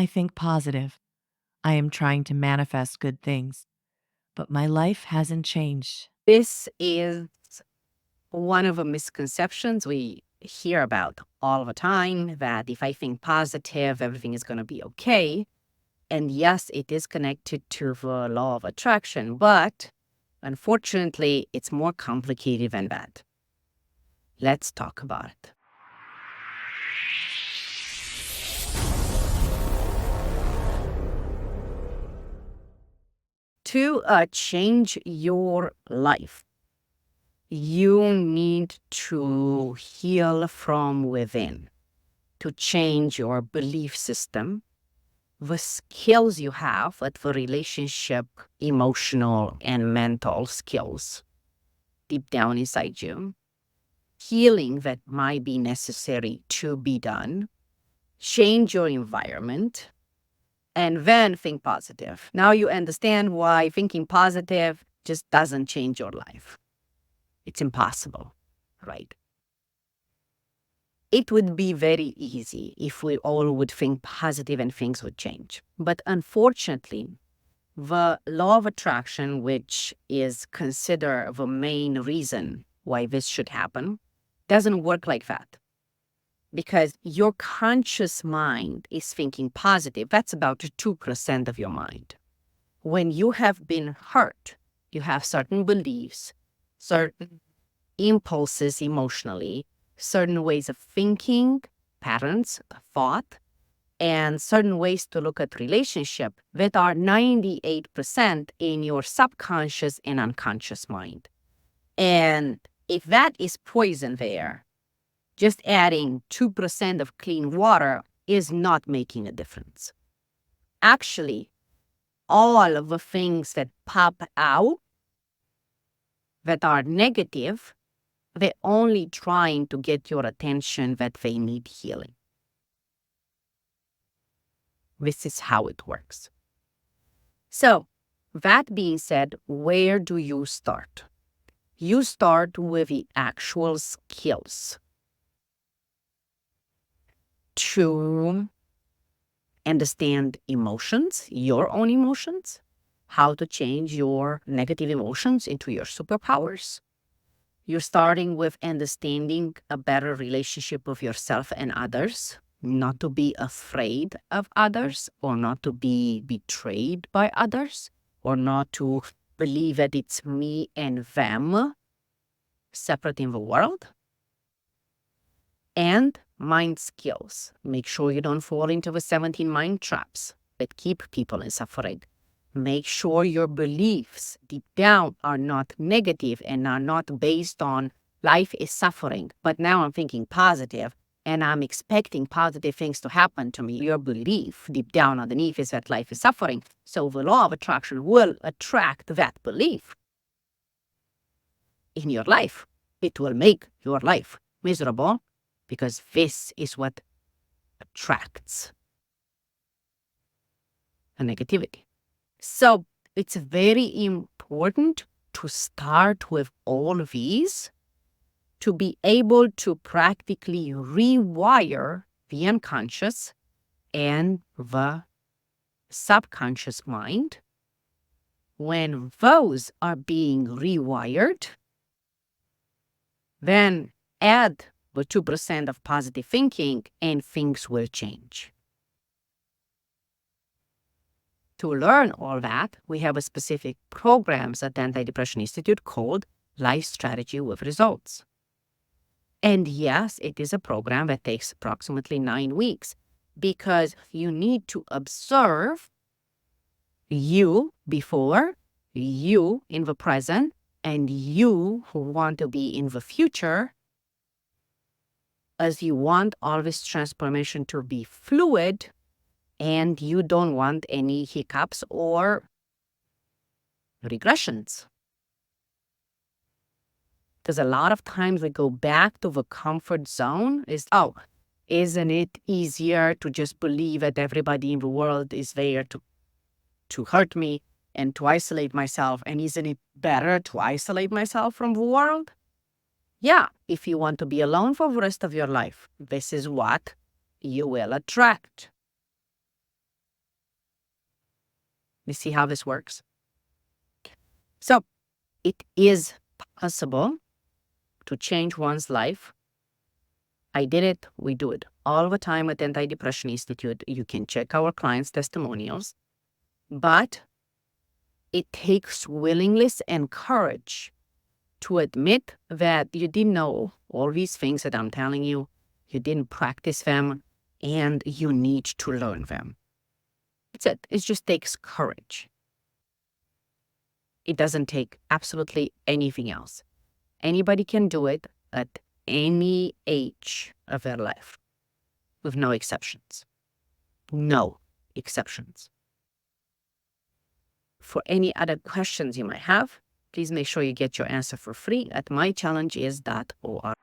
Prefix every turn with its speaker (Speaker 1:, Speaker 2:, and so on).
Speaker 1: I think positive. I am trying to manifest good things, but my life hasn't changed.
Speaker 2: This is one of the misconceptions we hear about all the time, that if I think positive, everything is going to be okay. And yes, it is connected to the law of attraction, but unfortunately, it's more complicated than that. Let's talk about it. To change your life, you need to heal from within, to change your belief system, the skills you have at the relationship, emotional, and mental skills deep down inside you, healing that might be necessary to be done, change your environment, and then think positive. Now you understand why thinking positive just doesn't change your life. It's impossible, right? It would be very easy if we all would think positive and things would change. But unfortunately, the law of attraction, which is considered the main reason why this should happen, doesn't work like that. Because your conscious mind is thinking positive. That's about 2% of your mind. When you have been hurt, you have certain beliefs, certain impulses emotionally, certain ways of thinking, patterns, thought, and certain ways to look at relationship that are 98% in your subconscious and unconscious mind. And if that is poison there, just adding 2% of clean water is not making a difference. Actually, all of the things that pop out that are negative, they're only trying to get your attention that they need healing. This is how it works. So, that being said, where do you start? You start with the actual skills to understand emotions, your own emotions, how to change your negative emotions into your superpowers. You're starting with understanding a better relationship with yourself and others, not to be afraid of others or not to be betrayed by others or not to believe that it's me and them separate in the world. And mind skills. Make sure you don't fall into the 17 mind traps that keep people in suffering. Make sure your beliefs deep down are not negative and are not based on life is suffering, but now I'm thinking positive and I'm expecting positive things to happen to me. Your belief deep down underneath is that life is suffering. So the law of attraction will attract that belief in your life. It will make your life miserable because this is what attracts a negativity. So it's very important to start with all of these to be able to practically rewire the unconscious and the subconscious mind. When those are being rewired, then add the 2% of positive thinking and things will change. To learn all that, we have a specific programs at the Anti-Depression Institute called Life Strategy with Results. And yes, it is a program that takes approximately 9 weeks because you need to observe you before, you in the present, and you who want to be in the future, as you want all this transformation to be fluid and you don't want any hiccups or regressions. Because a lot of times we go back to the comfort zone isn't it easier to just believe that everybody in the world is there to hurt me and to isolate myself? And isn't it better to isolate myself from the world? Yeah, if you want to be alone for the rest of your life, this is what you will attract. You see how this works? So it is possible to change one's life. I did it. We do it all the time at Anti-Depression Institute. You can check our clients' testimonials. But it takes willingness and courage to admit that you didn't know all these things that I'm telling you. You didn't practice them, and you need to learn them. That's it. It just takes courage. It doesn't take absolutely anything else. Anybody can do it at any age of their life, with no exceptions. No exceptions. For any other questions you might have, please make sure you get your answer for free at mychallenges.org.